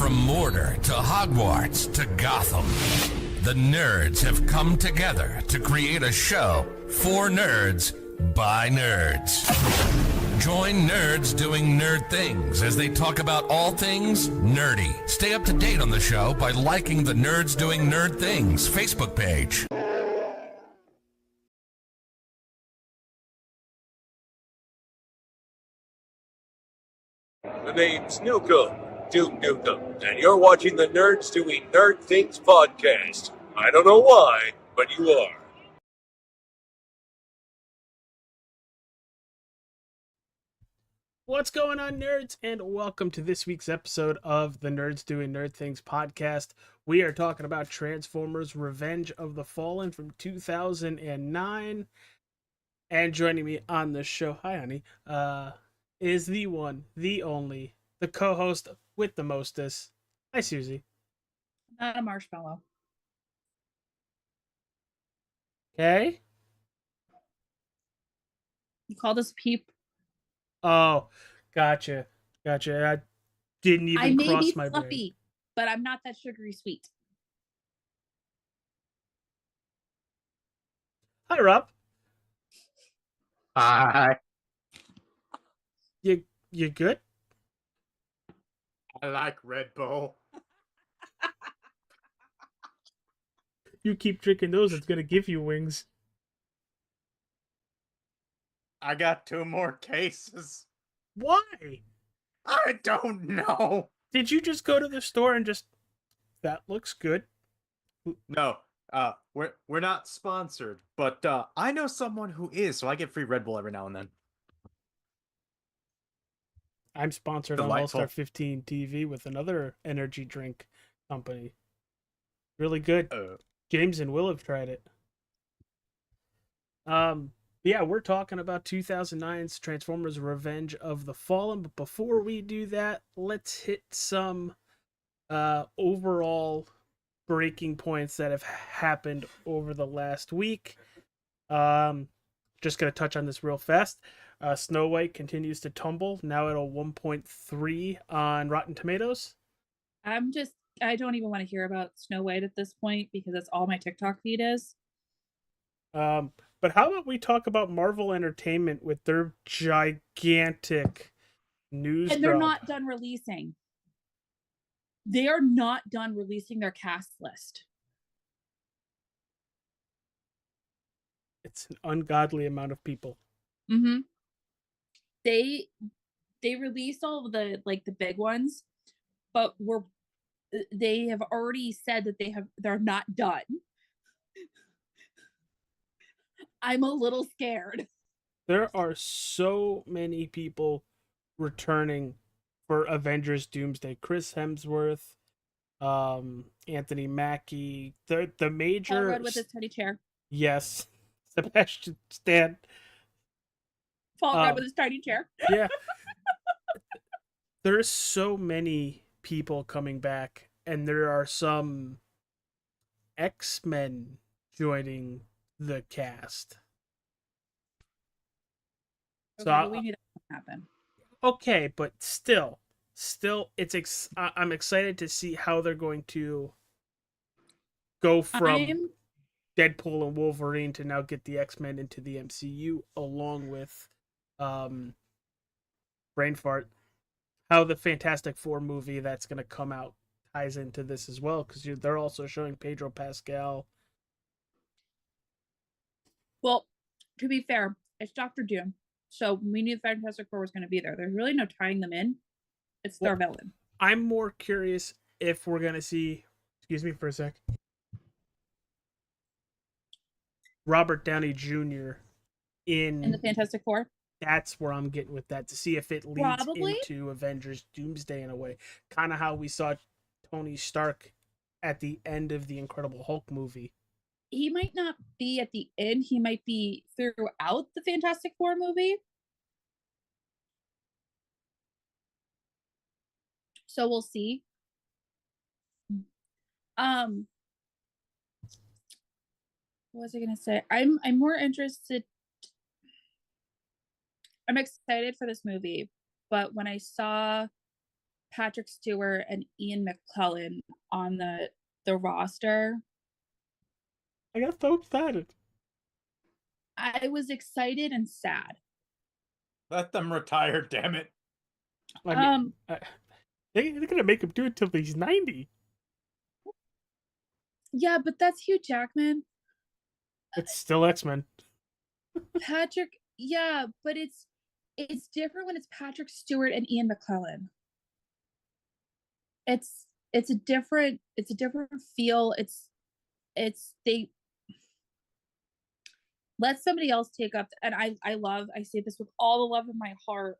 From Mordor to Hogwarts to Gotham, the nerds have come together to create a show for nerds by nerds. Join nerds doing nerd things as they talk about all things nerdy. Stay up to date on the show by liking the Nerds Doing Nerd Things Facebook page. The name's Nukem, Duke Nukem, and you're watching the Nerds Doing Nerd Things podcast. I don't know why, but you are. What's going on, nerds, and welcome to this week's episode of the Nerds Doing Nerd Things podcast. We are talking about Transformers Revenge of the Fallen from 2009. And joining me on the show, hi honey, is the one, the only, the co-host with the mostest. Hi, Susie. Not a marshmallow. Okay. You called us Peep. Oh, gotcha. I didn't even I may cross be my brain. fluffy, but I'm not that sugary sweet. Hi, Rob. Hi. You good? I like Red Bull. You keep drinking those, it's gonna give you wings. I got 2 more cases. Why? I don't know. Did you just go to the store and just, that looks good? No, we're not sponsored, but I know someone who is, so I get free Red Bull every now and then. I'm sponsored on Delightful. All-Star 15 TV with another energy drink company. Really good. James and Will have tried it. Yeah, we're talking about 2009's Transformers Revenge of the Fallen, but before we do that, let's hit some overall breaking points that have happened over the last week. Just going to touch on this real fast. Snow White continues to tumble, now at a 1.3 on Rotten Tomatoes. I don't even want to hear about Snow White at this point because that's all my TikTok feed is. But how about we talk about Marvel Entertainment with their gigantic news And they're drop? not done releasing. They are not done releasing their cast list. It's an ungodly amount of people. Mm-hmm. They released all of the big ones, but they have already said that they're not done. I'm a little scared. There are so many people returning for Avengers Doomsday. Chris Hemsworth, Anthony Mackie, the major... Paul Rudd with his teddy chair. Yes. Sebastian Stan. Paul Rudd with his tiny chair. Yeah. There's so many people coming back, and there are some X-Men joining the cast. Okay, we need that to happen. Okay, but still, I'm excited to see how they're going to go from Deadpool and Wolverine to now get the X-Men into the MCU along with brain fart. How the Fantastic Four movie that's going to come out ties into this as well, because they're also showing Pedro Pascal. Well, to be fair, it's Doctor Doom, so we knew Fantastic Four was going to be there. There's really no tying them in. It's their villain. I'm more curious if we're going to see, excuse me for a sec, Robert Downey Jr. in the Fantastic Four. That's where I'm getting with that, to see if it leads Probably. into Avengers Doomsday in a way. Kind of how we saw Tony Stark at the end of the Incredible Hulk movie. He might not be at the end. He might be throughout the Fantastic Four movie. So we'll see. What was I gonna say? I'm more interested. I'm excited for this movie, but when I saw Patrick Stewart and Ian McKellen on the roster, I got so excited. I was excited and sad. Let them retire, damn it. I mean, they're gonna make him do it till he's 90. Yeah, but that's Hugh Jackman. It's still X-Men. Patrick, yeah, but it's different when it's Patrick Stewart and Ian McKellen. It's a different feel. It's they let somebody else take up, and I say this with all the love in my heart,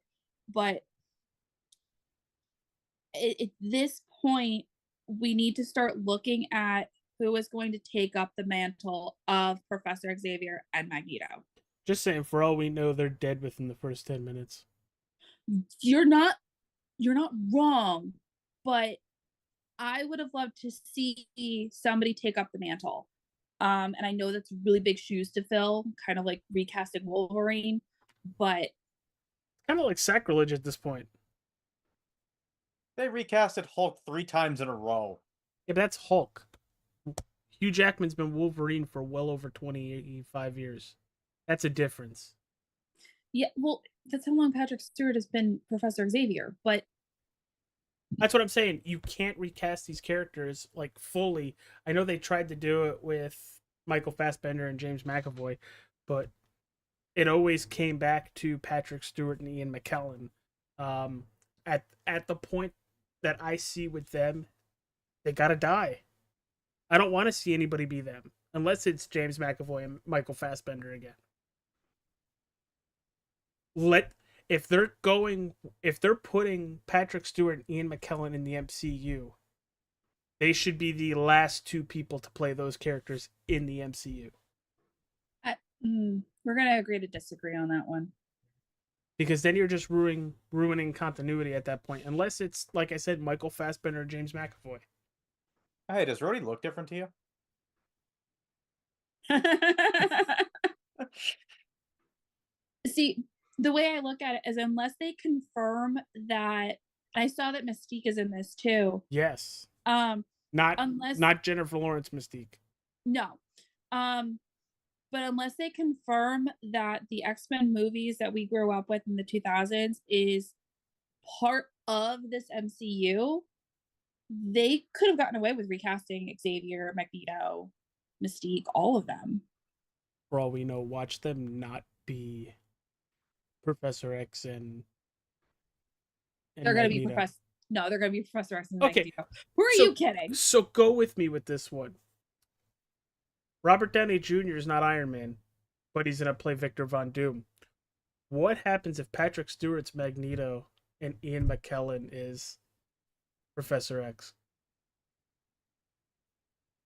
but at this point we need to start looking at who is going to take up the mantle of Professor Xavier and Magneto. Just saying, for all we know, they're dead within the first 10 minutes. You're not wrong, but I would have loved to see somebody take up the mantle. And I know that's really big shoes to fill, kind of like recasting Wolverine, but Kind of like sacrilege at this point. They recasted Hulk 3 times in a row. Yeah, but that's Hulk. Hugh Jackman's been Wolverine for well over 25 years. That's a difference. yeah, well, that's how long Patrick Stewart has been Professor Xavier, but That's what I'm saying. You can't recast these characters like fully. I know they tried to do it with Michael Fassbender and James McAvoy, but it always came back to Patrick Stewart and Ian McKellen. At the point that I see with them, they gotta die. I don't want to see anybody be them unless it's James McAvoy and Michael Fassbender again. If they're putting Patrick Stewart and Ian McKellen in the MCU, they should be the last two people to play those characters in the MCU. we're gonna agree to disagree on that one. Because then you're just ruining continuity at that point. Unless it's, like I said, Michael Fassbender or James McAvoy. Hey, does Rhodey look different to you? See, the way I look at it is unless they confirm that, I saw that Mystique is in this too. Yes. Not Not Jennifer Lawrence Mystique. No. But unless they confirm that the X-Men movies that we grew up with in the 2000s is part of this MCU, they could have gotten away with recasting Xavier, Magneto, Mystique, all of them. For all we know, watch them not be Professor X and They're going to be Magneto. they're going to be Professor X and Okay. Magneto. Who are you kidding? So go with me with this one. Robert Downey Jr. is not Iron Man, but he's going to play Victor Von Doom. What happens if Patrick Stewart's Magneto and Ian McKellen is Professor X?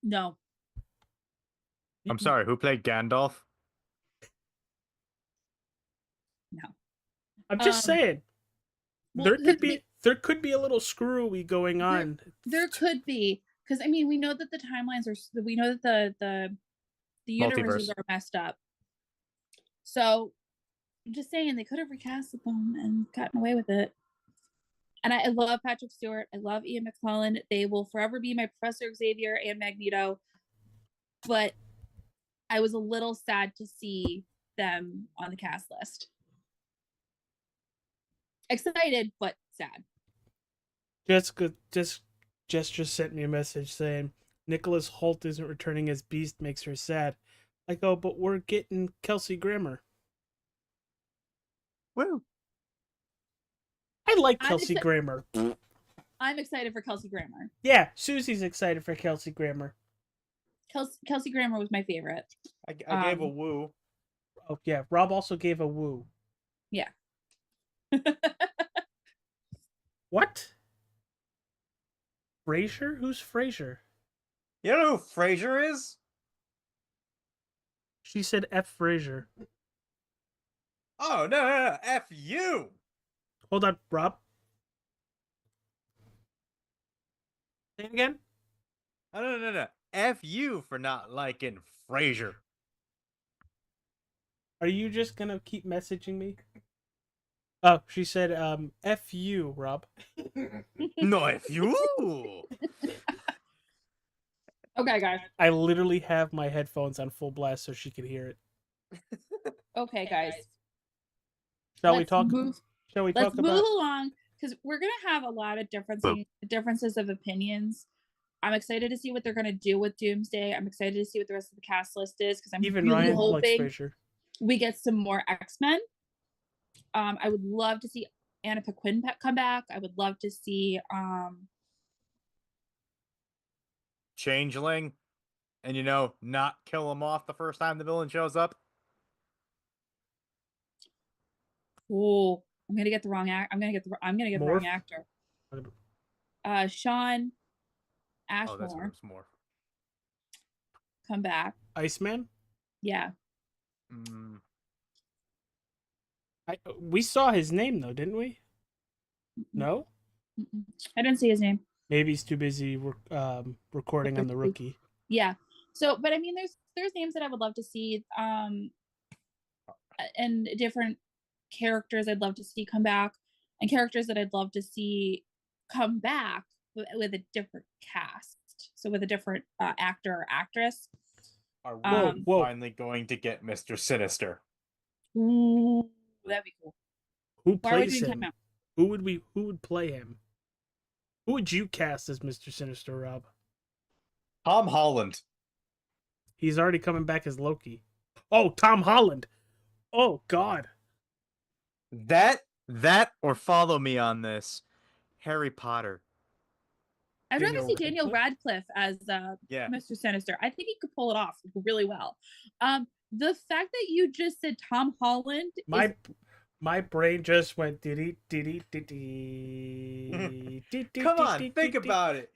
No. I'm sorry, who played Gandalf? No. I'm just saying. Well, there could be a little screwy going on. There could be, because I mean, we know that the timelines are. We know that the universes Multiverse. are messed up. So, I'm just saying they could have recasted them and gotten away with it. And I love Patrick Stewart. I love Ian McKellen. They will forever be my Professor Xavier and Magneto. But I was a little sad to see them on the cast list. Excited, but sad. Jessica just sent me a message saying Nicholas Hoult isn't returning as Beast makes her sad. I go, but we're getting Kelsey Grammer. Woo! I like I'm Kelsey Grammer. I'm excited for Kelsey Grammer. Yeah, Susie's excited for Kelsey Grammer. Kelsey Grammer was my favorite. I gave a woo. Oh yeah, Rob also gave a woo. Yeah. What? Frasier? Who's Frasier? You know who Frasier is? She said F. Frasier. Oh, no, F you! Hold on, Rob. Say it again? No. F you for not liking Frasier. Are you just gonna keep messaging me? Oh, she said, F you, Rob. No, if you. Okay, guys. I literally have my headphones on full blast so she could hear it. Okay, guys. Shall we Let's talk? move. Shall we Let's talk move about? along because we're gonna have a lot of differences of opinions. I'm excited to see what they're gonna do with Doomsday. I'm excited to see what the rest of the cast list is because I'm Even really Ryan likes hoping Fraser. we get some more X-Men. I would love to see Anna Paquin come back. I would love to see Changeling, and not kill him off the first time the villain shows up. oh, I'm gonna get the wrong act. I'm gonna get the wrong Morph? actor. Sean Oh, that's Ashmore more. come back. Iceman? Yeah. Mm, We saw his name though, didn't we? No? Mm-mm. I didn't see his name. Maybe he's too busy recording on the rookie. Yeah. So, but I mean, there's names that I would love to see, and different characters I'd love to see come back, and characters that I'd love to see come back with a different cast. So with a different actor or actress. are we Whoa. finally going to get Mr. Sinister? Ooh, that'd be cool. Who Why are we plays doing him? timeout? Who would play him? Who would you cast as Mr. Sinister, Rob? Tom Holland. He's already coming back as Loki. Oh, Tom Holland. Oh God. That or follow me on this. Harry Potter. I'd rather Daniel see Daniel Radcliffe? Radcliffe as Yeah. Mr. Sinister. I think he could pull it off really well. The fact that you just said Tom Holland My brain just went diddy. Come on, think about it.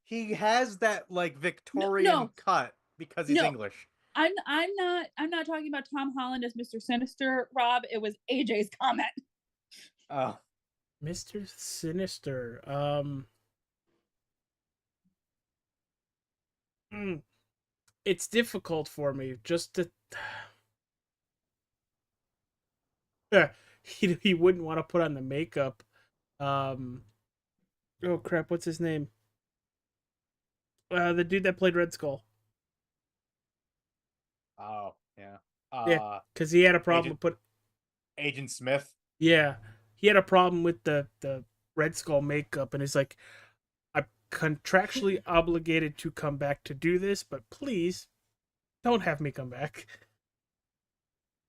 He has that like Victorian cut because he's English. I'm not talking about Tom Holland as Mr. Sinister, Rob. It was AJ's comment. Oh. Mr. Sinister. It's difficult for me just to. He wouldn't want to put on the makeup. Oh crap! What's his name? The dude that played Red Skull. Oh, yeah. Yeah, because he had a problem with Agent Smith. Yeah, he had a problem with the Red Skull makeup, and he's like, "I'm contractually obligated to come back to do this, but please don't have me come back."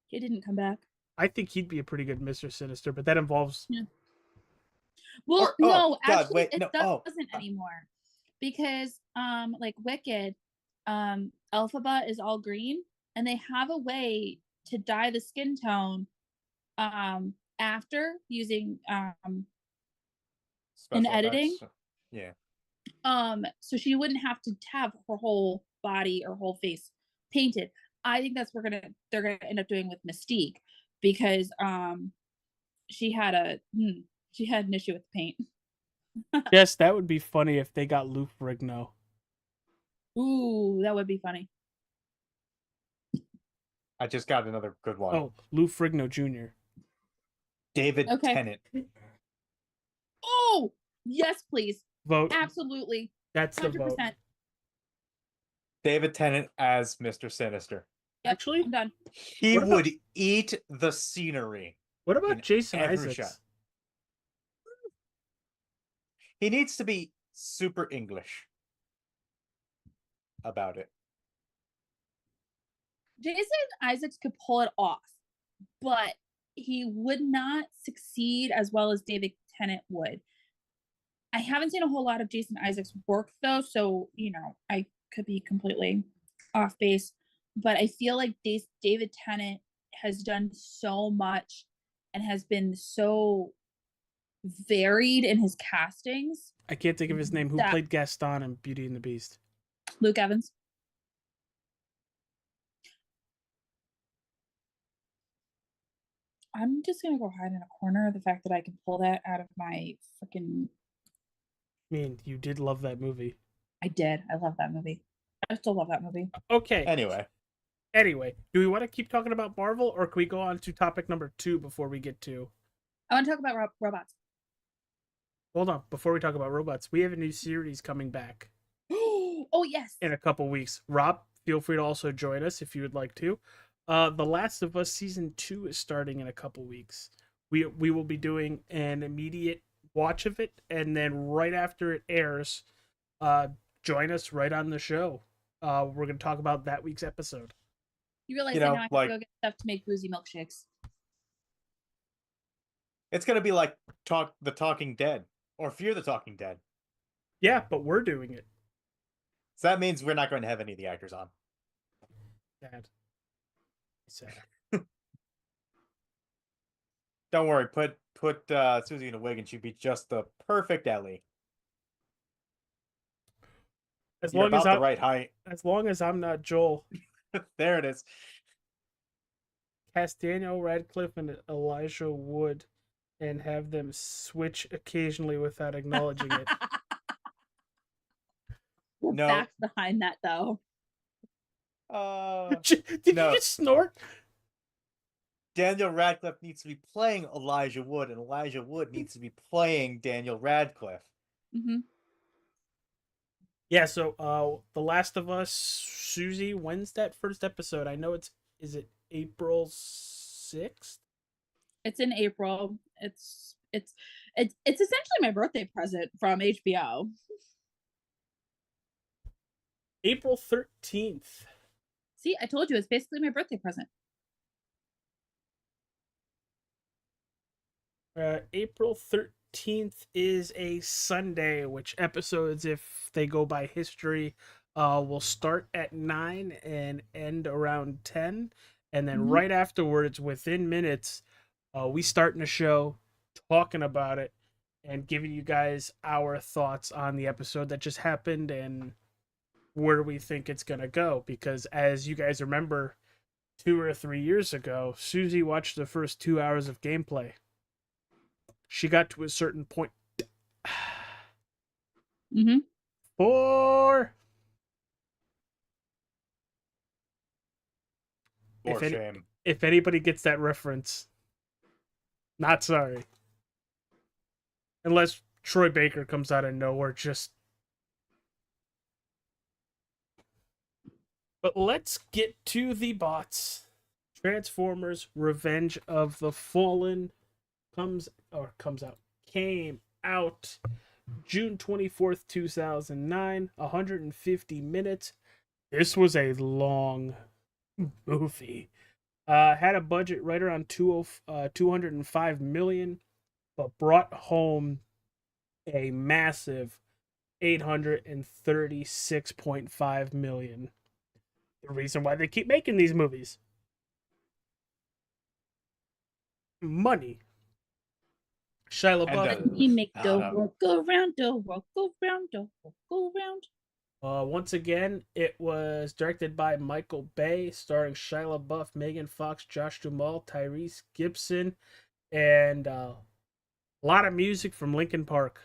He didn't come back. I think he'd be a pretty good Mr. Sinister, but that involves. Yeah. Well, actually, it doesn't anymore, because like Wicked, Elphaba is all green, and they have a way to dye the skin tone, after using Special in editing. effects. Yeah. So she wouldn't have to have her whole body or whole face painted. I think that's what they're gonna end up doing with Mystique, because she had an issue with the paint. Yes, that would be funny if they got Lou Ferrigno. Ooh, that would be funny. I just got another good one. Oh, Lou Ferrigno Jr. David Tennant. Oh, yes, please. Vote. Absolutely. That's the 100%. vote. David Tennant as Mr. Sinister. Yep, Actually, I'm done. He would eat the scenery. What about Jason every Isaacs? shot. He needs to be super English about it. Jason Isaacs could pull it off, but he would not succeed as well as David Tennant would. I haven't seen a whole lot of Jason Isaacs' work though, so I could be completely off base. But I feel like David Tennant has done so much and has been so varied in his castings. I can't think of his name. Who played Gaston in Beauty and the Beast? Luke Evans. I'm just gonna go hide in a corner. The fact that I can pull that out of my freaking. I mean, you did love that movie. I did. I love that movie. I still love that movie. Okay. Anyway, do we want to keep talking about Marvel, or can we go on to topic number 2 before we get to I want to talk about robots. Hold on, before we talk about robots, we have a new series coming back Oh yes. in a couple weeks. Rob, feel free to also join us if you would like to. The Last of Us season 2 is starting in a couple weeks. We will be doing an immediate watch of it, and then right after it airs, join us right on the show. We're going to talk about that week's episode. You realize You that know, now I have like- to go get stuff to make boozy milkshakes. It's gonna be like The Talking Dead or Fear the Talking Dead. Yeah, but we're doing it. So that means we're not going to have any of the actors on. Sad. Sad. Don't worry. Put Susie in a wig and she'd be just the perfect Ellie. As You're long as about the I'm right height. as long as I'm not Joel. There it is. Cast Daniel Radcliffe and Elijah Wood, and have them switch occasionally without acknowledging it. The No. facts behind that, though. Did No. you just snort? Daniel Radcliffe needs to be playing Elijah Wood, and Elijah Wood needs to be playing Daniel Radcliffe. Hmm. Yeah, so The Last of Us, Susie, when's that first episode? I know is it April 6th? It's in April. It's essentially my birthday present from HBO. April 13th. See, I told you it's basically my birthday present. April 13th is a Sunday, which episodes, if they go by history, will start at 9 and end around 10. And then Mhm. right afterwards, within minutes, we start in a show talking about it and giving you guys our thoughts on the episode that just happened and where we think it's going to go. Because as you guys remember, 2 or 3 years ago, Susie watched the first 2 hours of gameplay. She got to a certain point. Mm-hmm. 4. For If shame. If anybody gets that reference, not sorry. Unless Troy Baker comes out of nowhere, just. But let's get to the bots. Transformers: Revenge of the Fallen came out June 24th, 2009, 150 minutes. This was a long movie. Had a budget right around 205 million, but brought home a massive 836.5 million. The reason why they keep making these movies. Money. Shia And, LaBeouf. We make the no. world go round, the world go round, the world go round. Once again, it was directed by Michael Bay, starring Shia LaBeouf, Megan Fox, Josh Duhamel, Tyrese Gibson, and a lot of music from Linkin Park.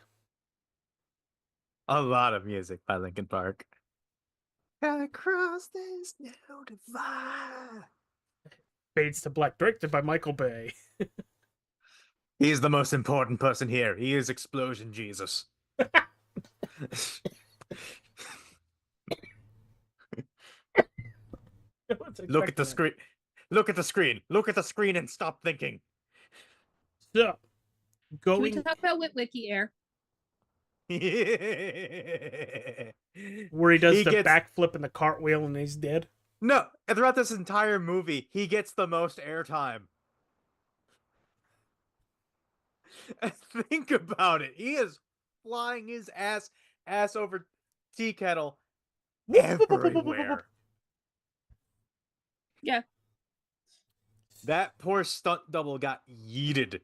A lot of music by Linkin Park. Across this new divide. Fades to Black, directed by Michael Bay. He's the most important person here. He is Explosion Jesus. Look at the screen. Look at the screen. Look at the screen and stop thinking. So, Can we going talk about Witwicky Air? where he does He the gets- backflip and the cartwheel and he's dead. No, throughout this entire movie, he gets the most airtime. Think about it. He is flying his ass over tea kettle everywhere. Yeah. That poor stunt double got yeeted.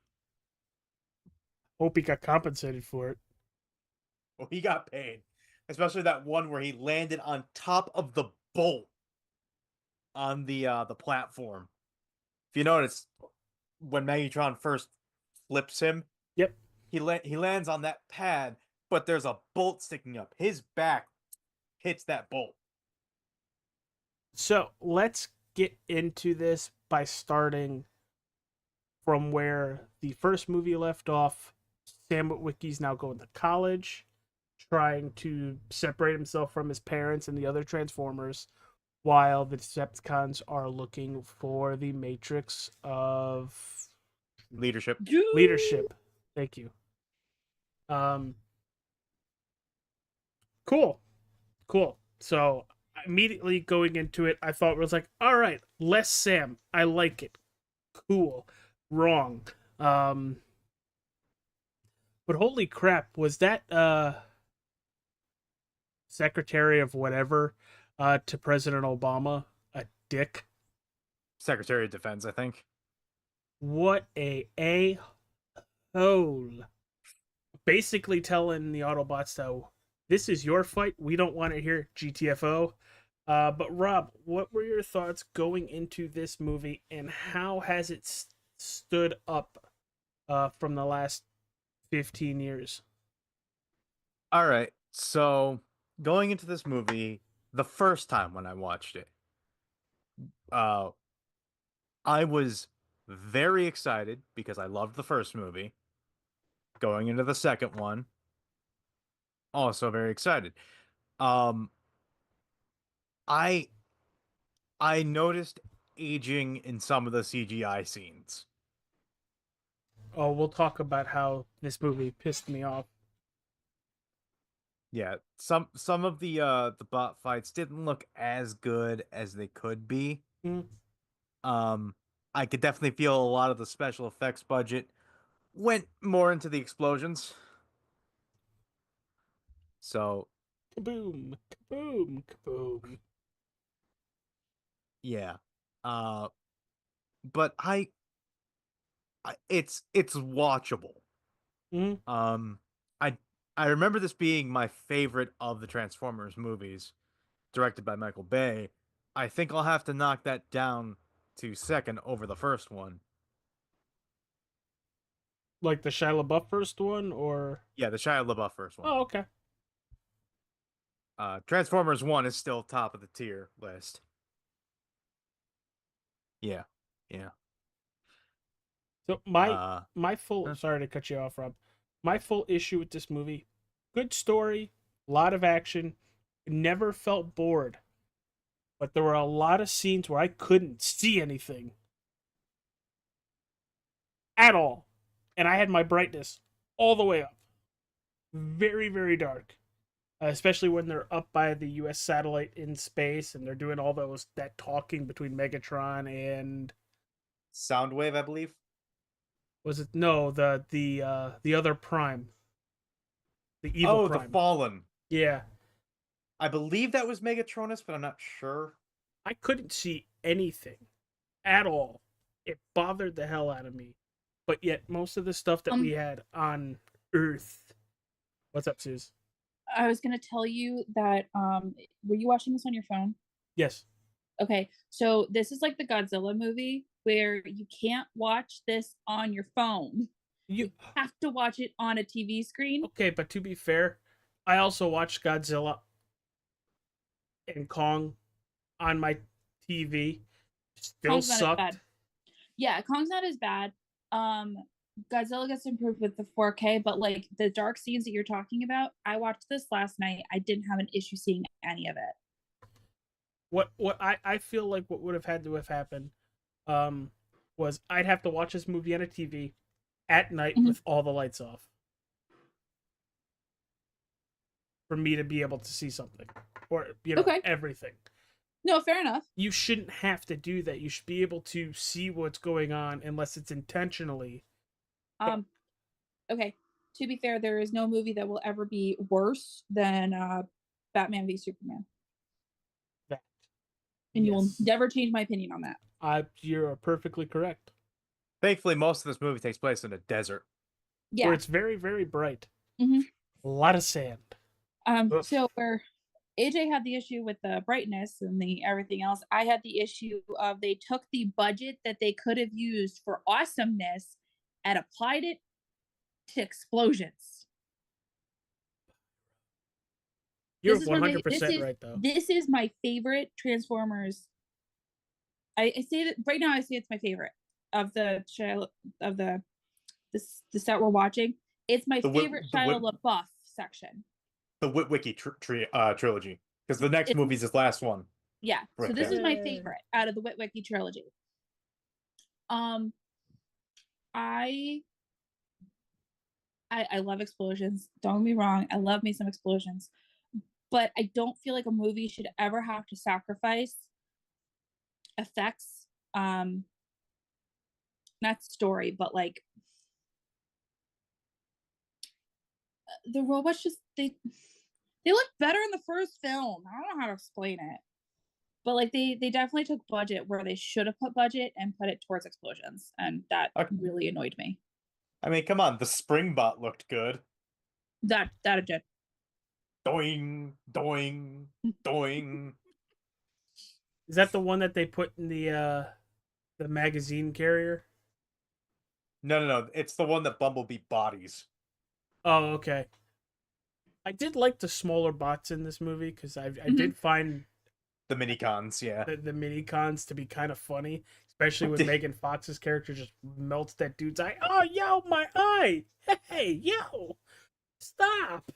Hope he got compensated for it. Well, he got paid. Especially that one where he landed on top of the bolt on the platform. If you notice, when Megatron first flips him, Yep. he lands on that pad, but there's a bolt sticking up. His back hits that bolt. So let's get into this by starting from where the first movie left off. Sam Witwicky's now going to college, trying to separate himself from his parents and the other Transformers, while the Decepticons are looking for the Matrix of Leadership. leadership. Thank you. Cool. So immediately going into it, I thought it was like, all right, less Sam. I like it. Cool. Wrong. But holy crap, was that Secretary of whatever to President Obama a dick? Secretary of Defense, I think. What a hole. Basically telling the Autobots, though, this is your fight. We don't want to hear GTFO. But Rob, what were your thoughts going into this movie, and how has it stood up from the last 15 years? All right. So going into this movie, the first time when I watched it, I was very excited because I loved the first movie. Going into the second one, also very excited. I noticed aging in some of the CGI scenes. Oh, we'll talk about how this movie pissed me off. Yeah, some of the bot fights didn't look as good as they could be. Mm. I could definitely feel a lot of the special effects budget went more into the explosions. So, Kaboom, kaboom, kaboom. yeah. But it's watchable. Mm. I remember this being my favorite of the Transformers movies, directed by Michael Bay. I think I'll have to knock that down to second over the first one. Like the Shia LaBeouf first one, or Yeah, the Shia LaBeouf first one. oh, okay. Transformers 1 is still top of the tier list. Yeah. So my full sorry to cut you off, Rob. My full issue with this movie: good story, a lot of action, never felt bored, but there were a lot of scenes where I couldn't see anything at all, and I had my brightness all the way up, very very dark. Especially when they're up by the U.S. satellite in space and they're doing all that talking between Megatron and Soundwave, I believe. was it no the other Prime, the evil Prime. The Fallen. Yeah, I believe that was Megatronus, but I'm not sure. I couldn't see anything at all. It bothered the hell out of me. But yet most of the stuff that we had on Earth. What's up, Suze? I was gonna tell you that were you watching this on your phone? Yes. Okay, so this is like the Godzilla movie where you can't watch this on your phone. You have to watch it on a TV screen. Okay, but to be fair, I also watched Godzilla and Kong on my TV. Still Kong's not as sucked. bad. Yeah, Kong's not as bad. Godzilla gets improved with the 4K, but like the dark scenes that you're talking about, I watched this last night. I didn't have an issue seeing any of it. What I feel like what would have had to have happened was I'd have to watch this movie on a TV at night with all the lights off for me to be able to see something, or everything. No, fair enough. You shouldn't have to do that. You should be able to see what's going on unless it's intentionally. Okay. To be fair, there is no movie that will ever be worse than Batman v Superman. That. And you will never change my opinion on that. You're perfectly correct. Thankfully, most of this movie takes place in a desert. Yeah. Where it's very, very bright. Mm-hmm. A lot of sand. So where AJ had the issue with the brightness and the everything else, I had the issue of they took the budget that they could have used for awesomeness and applied it to explosions. You're 100% right, though. This is my favorite Transformers. I say that right now. I say it's my favorite. of the the set we're watching, it's my favorite Shia LaBeouf section. The Witwicky trilogy, because the next movie is his last one. Yeah, right so this there. is my favorite out of the Witwicky trilogy. I love explosions. Don't get me wrong, I love me some explosions, but I don't feel like a movie should ever have to sacrifice effects. Not story, but like the robots just they look better in the first film. I don't know how to explain it. But like they definitely took budget where they should have put budget and put it towards explosions, and that really annoyed me. I mean, come on, the Springbot looked good. That it did. Doing, doing, doing. Is that the one that they put in the magazine carrier? No. It's the one that Bumblebee bodies. Oh, okay. I did like the smaller bots in this movie because I did find the mini-cons, yeah. The mini-cons to be kind of funny, especially when Megan Fox's character just melts that dude's eye. Oh, yo, my eye! Hey, yo! Stop!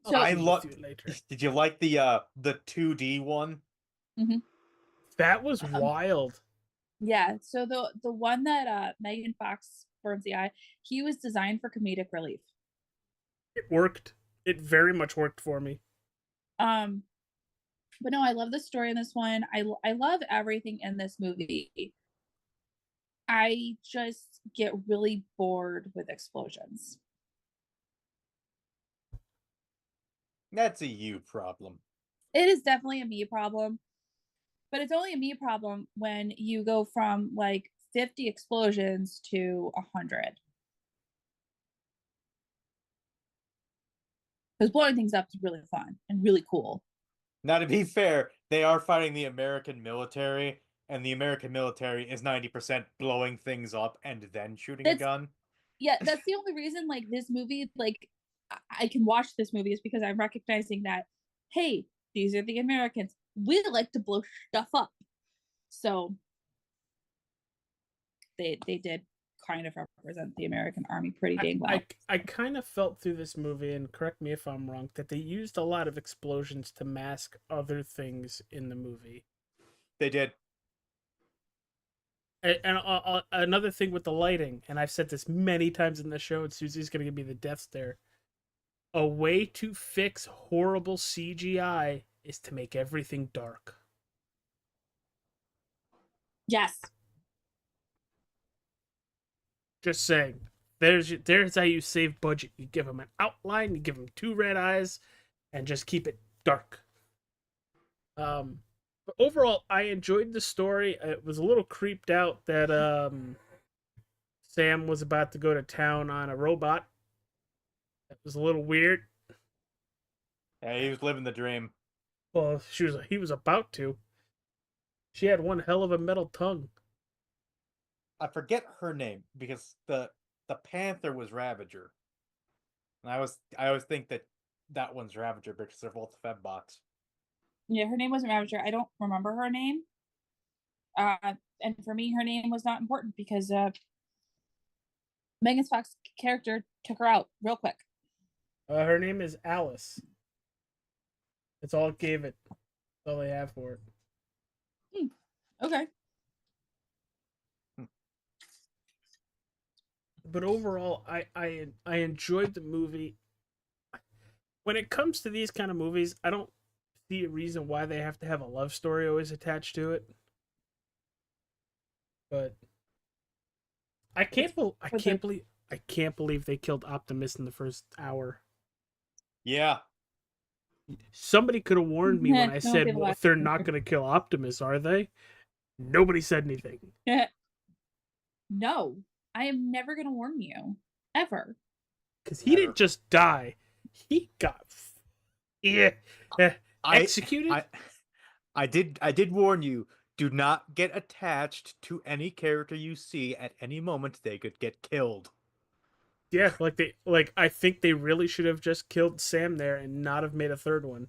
So I love. Did you like the 2D one? Mm-hmm. That was wild. Yeah. So the one that Megan Fox burns the eye, he was designed for comedic relief. It worked. It very much worked for me. But no, I love the story in this one. I love everything in this movie. I just get really bored with explosions. That's a you problem. It is definitely a me problem. But it's only a me problem when you go from like 50 explosions to 100. Because blowing things up is really fun and really cool. Now, to be fair, they are fighting the American military, and the American military is 90% blowing things up and then shooting a gun. Yeah, that's the only reason, like, this movie, like, I can watch this movie is because I'm recognizing that, hey, these are the Americans. We like to blow stuff up. So they did kind of represent the American army pretty dang well. I kind of felt through this movie, and correct me if I'm wrong, that they used a lot of explosions to mask other things in the movie. They did. And another thing with the lighting, and I've said this many times in the show, and Susie's going to give me the death stare. A way to fix horrible CGI is to make everything dark. Yes. Just saying. There's how you save budget. You give them an outline, you give them 2 red eyes, and just keep it dark. But overall, I enjoyed the story. I was a little creeped out that Sam was about to go to town on a robot. That was a little weird. Yeah, he was living the dream. Well, he was about to. She had one hell of a metal tongue. I forget her name because the Panther was Ravager, and I always think that one's Ravager because they're both Fedbots. Yeah, her name wasn't Ravager. I don't remember her name. And for me, her name was not important because Megan Fox's character took her out real quick. Her name is Alice. That's all it gave it. That's all they have for it. Okay. But overall, I enjoyed the movie. When it comes to these kind of movies, I don't see a reason why they have to have a love story always attached to it. But I can't believe they killed Optimus in the first hour. Yeah. Somebody could have warned me when I said, well, they're not going to kill Optimus, are they? Nobody said anything. No, I am never going to warn you. Ever. Because he didn't just die. He got executed. I did warn you. Do not get attached to any character you see at any moment. They could get killed. Yeah, I think they really should have just killed Sam there and not have made a third one.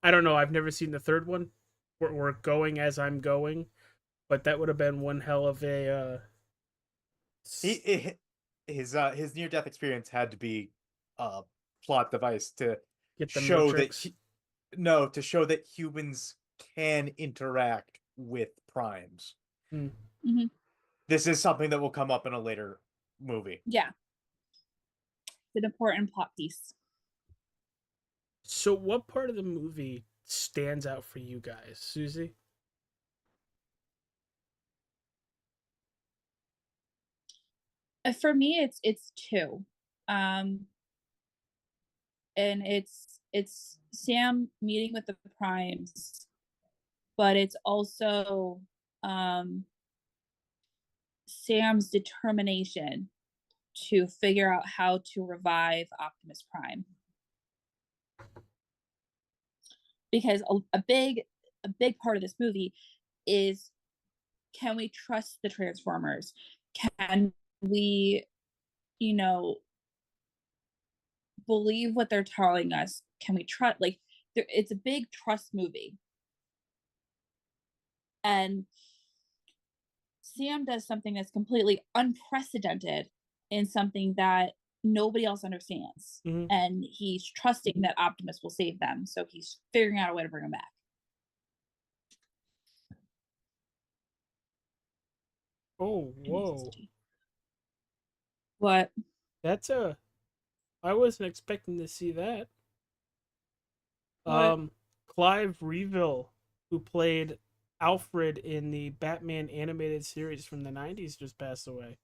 I don't know. I've never seen the third one. we're going as I'm going, but that would have been one hell of a He his near death experience had to be a plot device to get the show that Matrix. no, to show that humans can interact with primes. Mhm. This is something that will come up in a later movie. Yeah. It's an important plot piece. So, what part of the movie stands out for you guys, Susie? For me, it's two. Um, and it's Sam meeting with the primes, but it's also Sam's determination to figure out how to revive Optimus Prime. Because a big part of this movie is, can we trust the Transformers? Can we, believe what they're telling us? Can we trust? Like, it's a big trust movie, and Sam does something that's completely unprecedented in something that nobody else understands. Mhm. And he's trusting that Optimus will save them. So he's figuring out a way to bring them back. Oh, whoa. What? That's a. I wasn't expecting to see that. What? Clive Reeville, who played Alfred in the Batman animated series from the 90s, just passed away.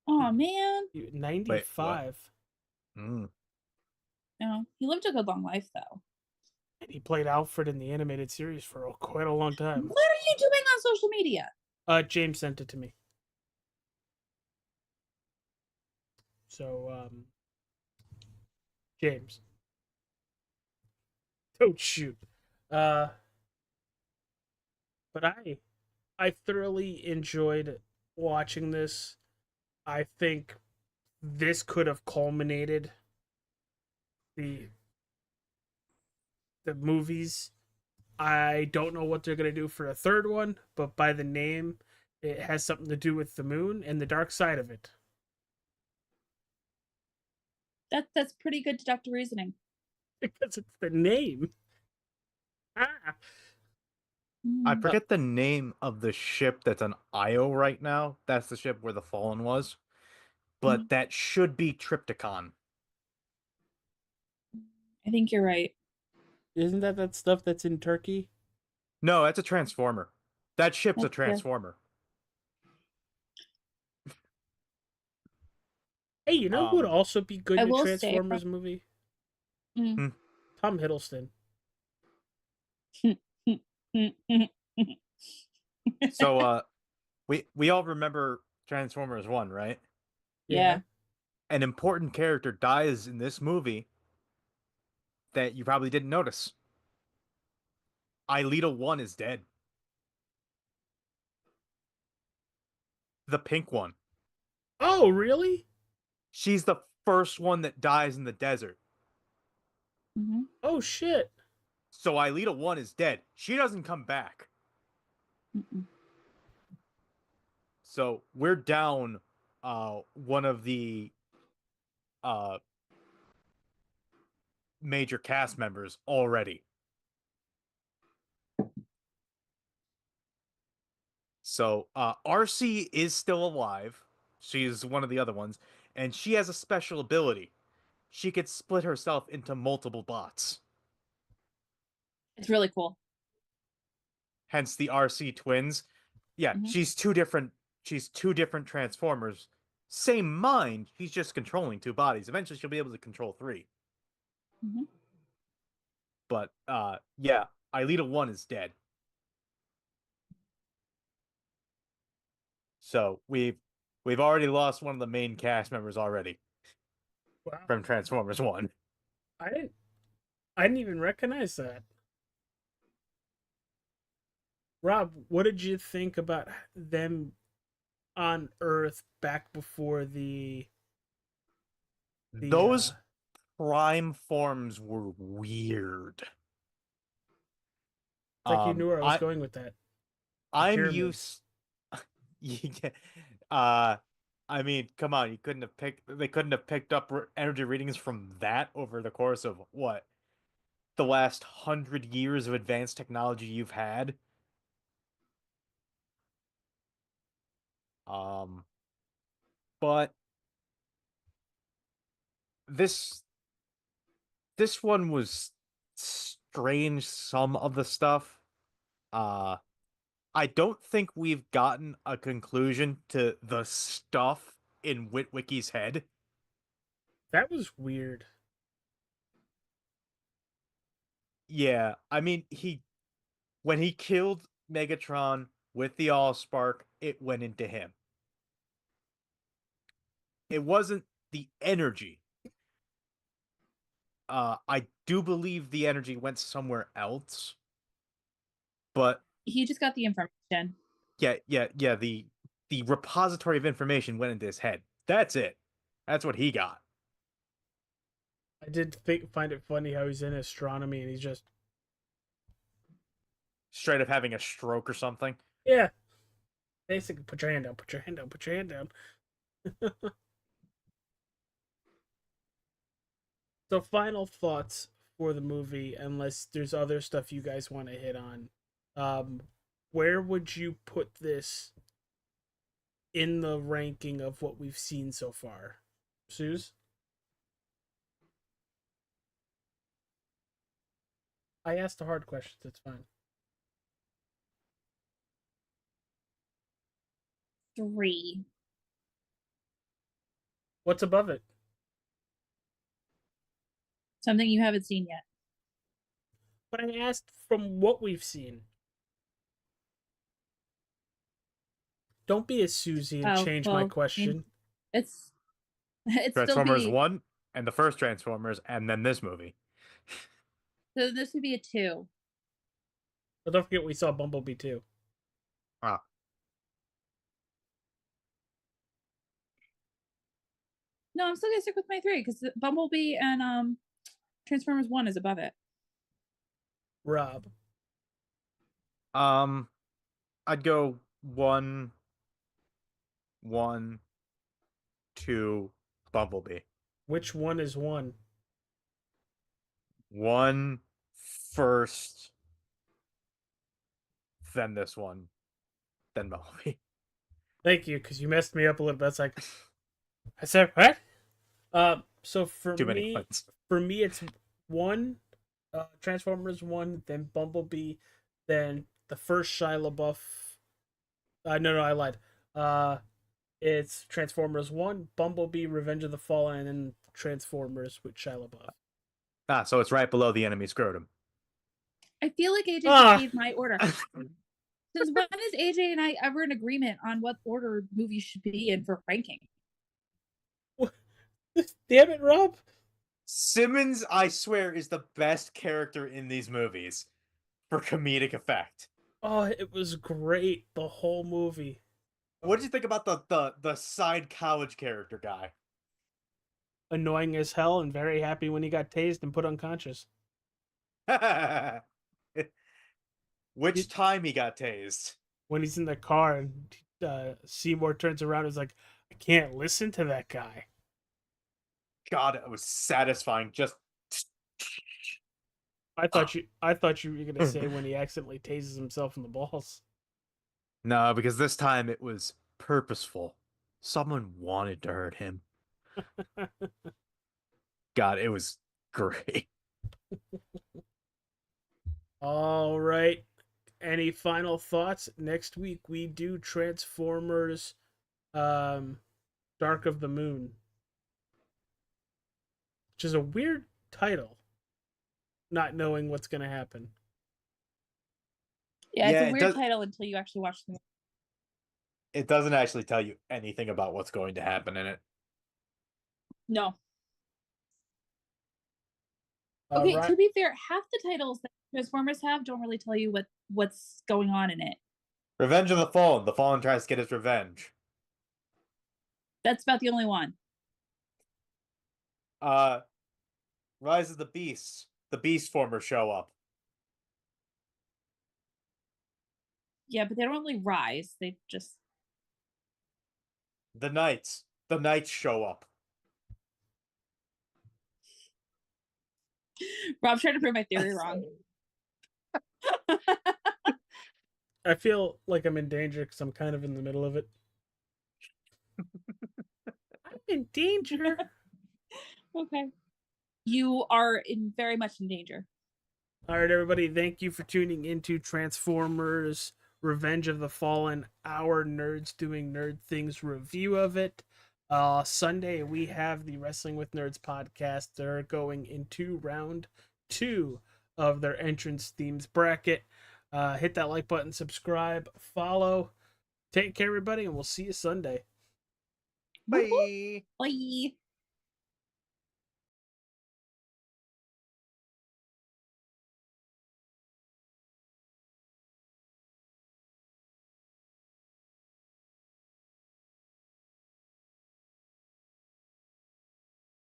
Oh man. 95. Mm. No, he lived a good long life though. And he played Alfred in the animated series for quite a long time. What are you doing on social media? James sent it to me. So, James. Don't shoot. But I thoroughly enjoyed watching this. I think this could have culminated the movies. I don't know what they're gonna do for a third one, but by the name, it has something to do with the moon and the dark side of it. That's pretty good deductive reasoning. Because it's the name. Ah. I Mm. forget the name of the ship that's on Io right now. That's the ship where the Fallen was. But that should be Triptychon. I think you're right. Isn't that stuff that's in Turkey? No, that's a Transformer. That ship's a That's fair. Transformer. Hey, you know who would also be good I in a will say- Transformers movie? Mm. Tom Hiddleston. So we all remember Transformers 1, right? Yeah. An important character dies in this movie that you probably didn't notice. Ileeta 1 is dead. The pink one. Oh, really? She's the first one that dies in the desert. Mm-hmm. Oh, shit. So Ileeta 1 is dead. She doesn't come back. Mm-mm. So we're down one of the major cast members already. So RC is still alive. She's one of the other ones, and she has a special ability. She could split herself into multiple bots. It's really cool. Hence the RC twins. Yeah, Mhm. she's two different Transformers. Same mind, she's just controlling two bodies. Eventually she'll be able to control three. Mhm. But yeah, Ileeta 1 is dead. So we've already lost one of the main cast members already Wow. from Transformers 1. I didn't even recognize that. Rob, what did you think about them on Earth back before the Those prime forms were weird. like you knew where I was I going with that. I'm pyramid. used. Yeah, I mean, come on, you couldn't have picked. They couldn't have picked up energy readings from that over the course of what the last 100 years of advanced technology you've had. Um, but this this one was strange. Some of the stuff. Uh, I don't think we've gotten a conclusion to the stuff in Witwicky's head. That was weird. Yeah, I mean, when he killed Megatron with the Allspark, it went into him. It wasn't the energy. I do believe the energy went somewhere else, but He just got the information. yeah. The repository of information went into his head. That's it. That's what he got. I did find it funny how he's in astronomy and he's just Straight up having a stroke or something. yeah. Basically, put your hand down. Put your hand down. Put your hand down. So, final thoughts for the movie, unless there's other stuff you guys want to hit on. Where would you put this in the ranking of what we've seen so far? Suze? I asked the hard questions. It's fine. 3. What's above it? Something you haven't seen yet. But I asked from what we've seen. Don't be a Susie and change my question. It's Transformers still be, 1 and the first Transformers, and then this movie. so this would be a 2. But don't forget we saw Bumblebee too. Ah. No, I'm still gonna stick with my 3 because Bumblebee and Transformers 1 is above it. Rob. I'd go 1, 2, Bumblebee. Which one is one? 1 first, then this one, then Bumblebee. Thank you, because you messed me up a little bit. It's like I said what? So Too many ones. for me, it's 1, Transformers 1, then Bumblebee, then the first Shia LaBeouf. No, I lied. It's Transformers 1, Bumblebee, Revenge of the Fallen, and then Transformers with Shia LaBeouf. So it's right below the enemy scrotum. I feel like AJ just gave my order. Since when is AJ and I ever in agreement on what order movies should be in for ranking? Damn it, Rob! Simmons, I swear, is the best character in these movies for comedic effect. Oh, it was great the whole movie. What did you think about the side college character guy? Annoying as hell and very happy when he got tased and put unconscious. Which time he got tased? When he's in the car and Seymour turns around and is like, I can't listen to that guy. God, it was satisfying. Just I thought you were gonna say when he accidentally tases himself in the balls. no, because this time it was purposeful. Someone wanted to hurt him. God, it was great. All right. Any final thoughts? Next week we do Transformers Dark of the Moon. Which is a weird title. Not knowing what's gonna happen. Yeah, Yeah, it's it a weird does- title until you actually watch the movie. It doesn't actually tell you anything about what's going to happen in it. No. Okay, Right. to be fair, half the titles that Transformers have don't really tell you what's going on in it. Revenge of the Fallen. The Fallen tries to get his revenge. That's about the only one. Rise of the Beasts. The Beast Formers show up. Yeah, but they don't really rise. They just The knights show up. Rob's trying to prove my theory wrong. I feel like I'm in danger because I'm kind of in the middle of it. I'm in danger. Okay. You are very much in danger. All right, everybody. Thank you for tuning into Transformers Revenge of the Fallen, our Nerds Doing Nerd Things review of it. Sunday, we have the Wrestling with Nerds podcast. They're going into round 2 of their entrance themes bracket. Hit that like button, subscribe, follow. Take care, everybody, and we'll see you Sunday. Bye. Bye.